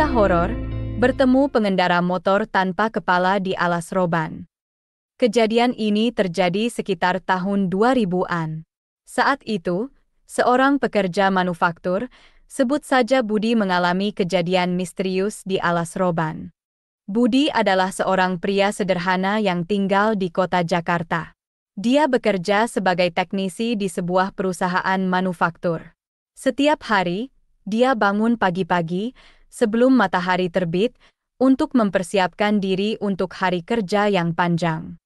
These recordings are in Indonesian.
Cerita horor, bertemu pengendara motor tanpa kepala di alas roban. Kejadian ini terjadi sekitar tahun 2000-an. Saat itu, seorang pekerja manufaktur, sebut saja Budi, mengalami kejadian misterius di alas roban. Budi adalah seorang pria sederhana yang tinggal di kota Jakarta. Dia bekerja sebagai teknisi di sebuah perusahaan manufaktur. Setiap hari, dia bangun pagi-pagi, sebelum matahari terbit, untuk mempersiapkan diri untuk hari kerja yang panjang.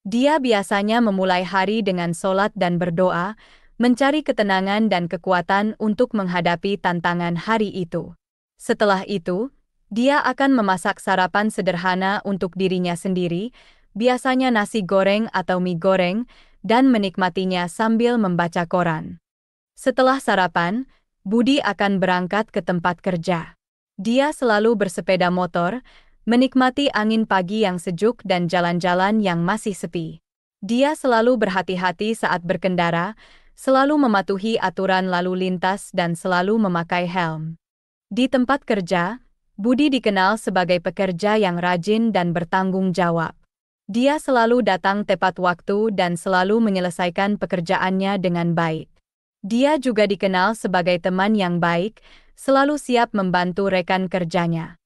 Dia biasanya memulai hari dengan sholat dan berdoa, mencari ketenangan dan kekuatan untuk menghadapi tantangan hari itu. Setelah itu, dia akan memasak sarapan sederhana untuk dirinya sendiri, biasanya nasi goreng atau mie goreng, dan menikmatinya sambil membaca koran. Setelah sarapan, Budi akan berangkat ke tempat kerja. Dia selalu bersepeda motor, menikmati angin pagi yang sejuk dan jalan-jalan yang masih sepi. Dia selalu berhati-hati saat berkendara, selalu mematuhi aturan lalu lintas dan selalu memakai helm. Di tempat kerja, Budi dikenal sebagai pekerja yang rajin dan bertanggung jawab. Dia selalu datang tepat waktu dan selalu menyelesaikan pekerjaannya dengan baik. Dia juga dikenal sebagai teman yang baik, selalu siap membantu rekan kerjanya.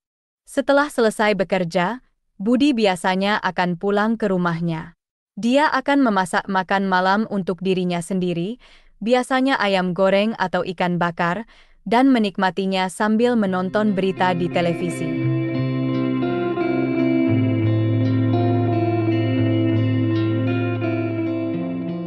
Setelah selesai bekerja, Budi biasanya akan pulang ke rumahnya. Dia akan memasak makan malam untuk dirinya sendiri, biasanya ayam goreng atau ikan bakar, dan menikmatinya sambil menonton berita di televisi.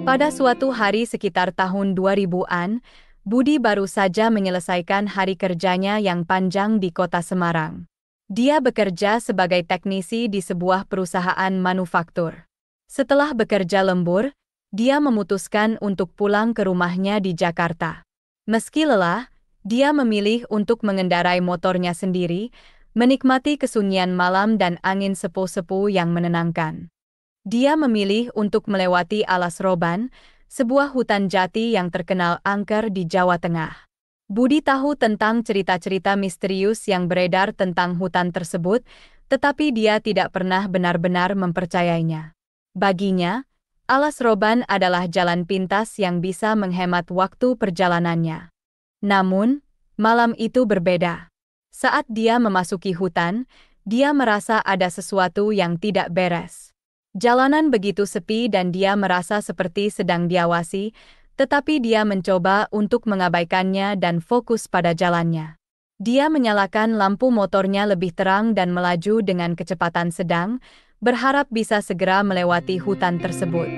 Pada suatu hari sekitar tahun 2000-an, Budi baru saja menyelesaikan hari kerjanya yang panjang di kota Semarang. Dia bekerja sebagai teknisi di sebuah perusahaan manufaktur. Setelah bekerja lembur, dia memutuskan untuk pulang ke rumahnya di Jakarta. Meski lelah, dia memilih untuk mengendarai motornya sendiri, menikmati kesunyian malam dan angin sepu-sepu yang menenangkan. Dia memilih untuk melewati alas roban, sebuah hutan jati yang terkenal angker di Jawa Tengah. Budi tahu tentang cerita-cerita misterius yang beredar tentang hutan tersebut, tetapi dia tidak pernah benar-benar mempercayainya. Baginya, alas roban adalah jalan pintas yang bisa menghemat waktu perjalanannya. Namun, malam itu berbeda. Saat dia memasuki hutan, dia merasa ada sesuatu yang tidak beres. Jalanan begitu sepi dan dia merasa seperti sedang diawasi, tetapi dia mencoba untuk mengabaikannya dan fokus pada jalannya. Dia menyalakan lampu motornya lebih terang dan melaju dengan kecepatan sedang, berharap bisa segera melewati hutan tersebut.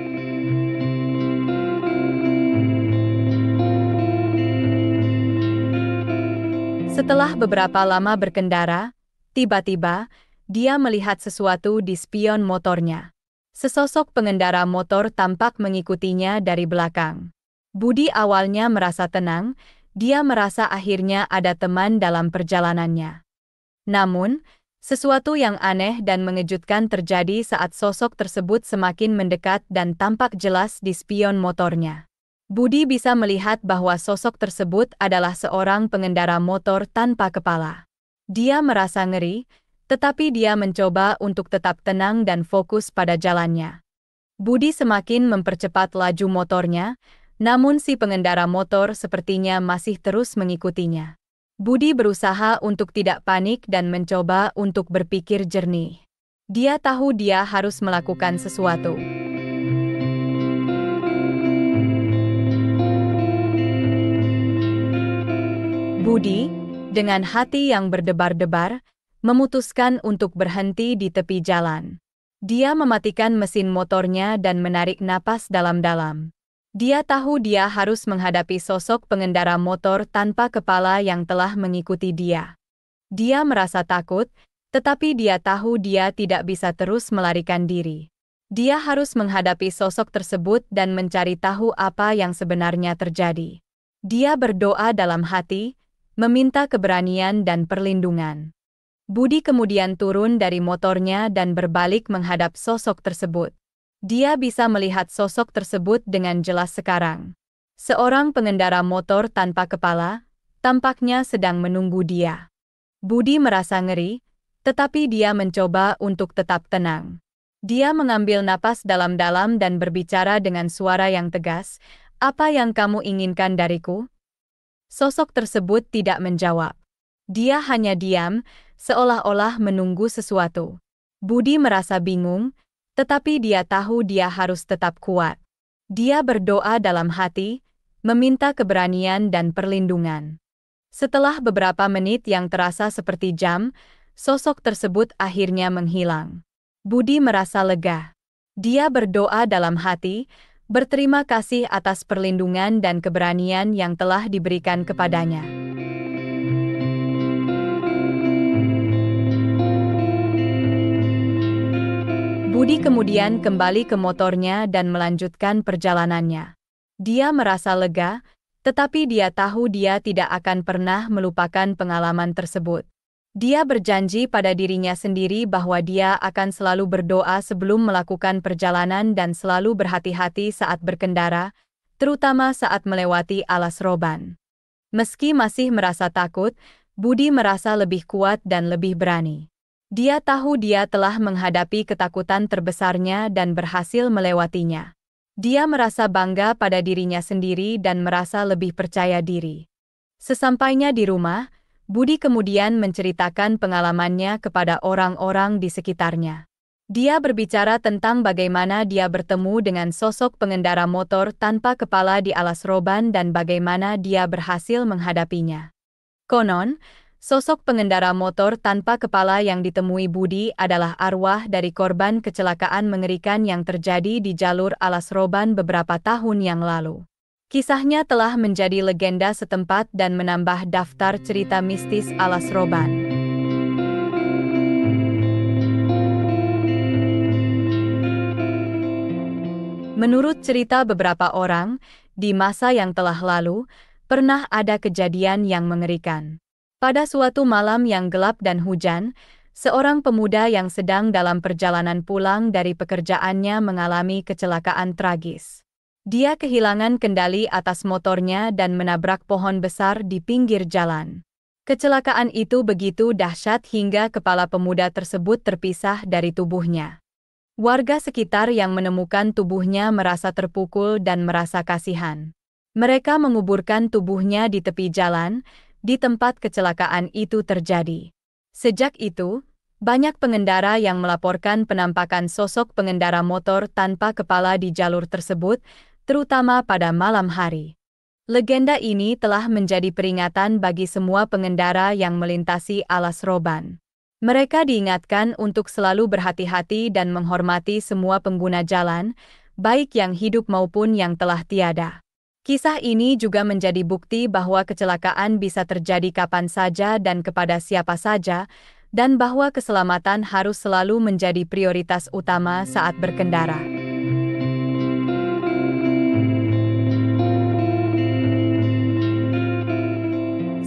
Setelah beberapa lama berkendara, tiba-tiba, dia melihat sesuatu di spion motornya. Sesosok pengendara motor tampak mengikutinya dari belakang. Budi awalnya merasa tenang, dia merasa akhirnya ada teman dalam perjalanannya. Namun, sesuatu yang aneh dan mengejutkan terjadi saat sosok tersebut semakin mendekat dan tampak jelas di spion motornya. Budi bisa melihat bahwa sosok tersebut adalah seorang pengendara motor tanpa kepala. Dia merasa ngeri, tetapi dia mencoba untuk tetap tenang dan fokus pada jalannya. Budi semakin mempercepat laju motornya, namun si pengendara motor sepertinya masih terus mengikutinya. Budi berusaha untuk tidak panik dan mencoba untuk berpikir jernih. Dia tahu dia harus melakukan sesuatu. Budi, dengan hati yang berdebar-debar, memutuskan untuk berhenti di tepi jalan. Dia mematikan mesin motornya dan menarik napas dalam-dalam. Dia tahu dia harus menghadapi sosok pengendara motor tanpa kepala yang telah mengikuti dia. Dia merasa takut, tetapi dia tahu dia tidak bisa terus melarikan diri. Dia harus menghadapi sosok tersebut dan mencari tahu apa yang sebenarnya terjadi. Dia berdoa dalam hati, meminta keberanian dan perlindungan. Budi kemudian turun dari motornya dan berbalik menghadap sosok tersebut. Dia bisa melihat sosok tersebut dengan jelas sekarang. Seorang pengendara motor tanpa kepala, tampaknya sedang menunggu dia. Budi merasa ngeri, tetapi dia mencoba untuk tetap tenang. Dia mengambil napas dalam-dalam dan berbicara dengan suara yang tegas, "Apa yang kamu inginkan dariku?" Sosok tersebut tidak menjawab. Dia hanya diam, seolah-olah menunggu sesuatu. Budi merasa bingung, tetapi dia tahu dia harus tetap kuat. Dia berdoa dalam hati, meminta keberanian dan perlindungan. Setelah beberapa menit yang terasa seperti jam, sosok tersebut akhirnya menghilang. Budi merasa lega. Dia berdoa dalam hati, berterima kasih atas perlindungan dan keberanian yang telah diberikan kepadanya. Budi kemudian kembali ke motornya dan melanjutkan perjalanannya. Dia merasa lega, tetapi dia tahu dia tidak akan pernah melupakan pengalaman tersebut. Dia berjanji pada dirinya sendiri bahwa dia akan selalu berdoa sebelum melakukan perjalanan dan selalu berhati-hati saat berkendara, terutama saat melewati alas roban. Meski masih merasa takut, Budi merasa lebih kuat dan lebih berani. Dia tahu dia telah menghadapi ketakutan terbesarnya dan berhasil melewatinya. Dia merasa bangga pada dirinya sendiri dan merasa lebih percaya diri. Sesampainya di rumah, Budi kemudian menceritakan pengalamannya kepada orang-orang di sekitarnya. Dia berbicara tentang bagaimana dia bertemu dengan sosok pengendara motor tanpa kepala di alas roban dan bagaimana dia berhasil menghadapinya. Konon, sosok pengendara motor tanpa kepala yang ditemui Budi adalah arwah dari korban kecelakaan mengerikan yang terjadi di jalur alas roban beberapa tahun yang lalu. Kisahnya telah menjadi legenda setempat dan menambah daftar cerita mistis alas roban. Menurut cerita beberapa orang, di masa yang telah lalu, pernah ada kejadian yang mengerikan. Pada suatu malam yang gelap dan hujan, seorang pemuda yang sedang dalam perjalanan pulang dari pekerjaannya mengalami kecelakaan tragis. Dia kehilangan kendali atas motornya dan menabrak pohon besar di pinggir jalan. Kecelakaan itu begitu dahsyat hingga kepala pemuda tersebut terpisah dari tubuhnya. Warga sekitar yang menemukan tubuhnya merasa terpukul dan merasa kasihan. Mereka menguburkan tubuhnya di tepi jalan, di tempat kecelakaan itu terjadi. Sejak itu, banyak pengendara yang melaporkan penampakan sosok pengendara motor tanpa kepala di jalur tersebut, terutama pada malam hari. Legenda ini telah menjadi peringatan bagi semua pengendara yang melintasi alas roban. Mereka diingatkan untuk selalu berhati-hati dan menghormati semua pengguna jalan, baik yang hidup maupun yang telah tiada. Kisah ini juga menjadi bukti bahwa kecelakaan bisa terjadi kapan saja dan kepada siapa saja, dan bahwa keselamatan harus selalu menjadi prioritas utama saat berkendara.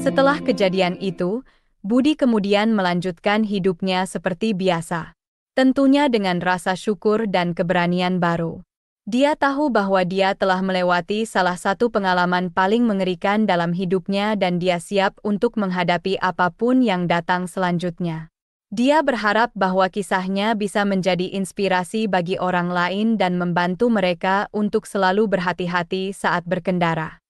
Setelah kejadian itu, Budi kemudian melanjutkan hidupnya seperti biasa. Tentunya dengan rasa syukur dan keberanian baru. Dia tahu bahwa dia telah melewati salah satu pengalaman paling mengerikan dalam hidupnya dan dia siap untuk menghadapi apapun yang datang selanjutnya. Dia berharap bahwa kisahnya bisa menjadi inspirasi bagi orang lain dan membantu mereka untuk selalu berhati-hati saat berkendara.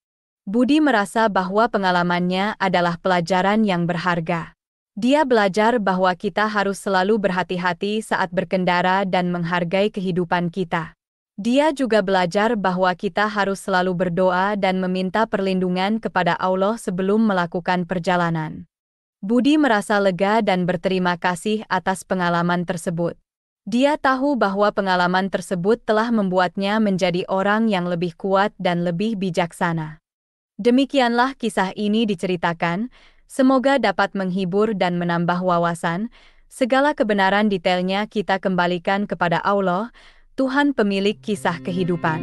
Budi merasa bahwa pengalamannya adalah pelajaran yang berharga. Dia belajar bahwa kita harus selalu berhati-hati saat berkendara dan menghargai kehidupan kita. Dia juga belajar bahwa kita harus selalu berdoa dan meminta perlindungan kepada Allah sebelum melakukan perjalanan. Budi merasa lega dan berterima kasih atas pengalaman tersebut. Dia tahu bahwa pengalaman tersebut telah membuatnya menjadi orang yang lebih kuat dan lebih bijaksana. Demikianlah kisah ini diceritakan, semoga dapat menghibur dan menambah wawasan. Segala kebenaran detailnya kita kembalikan kepada Allah, Tuhan pemilik kisah kehidupan.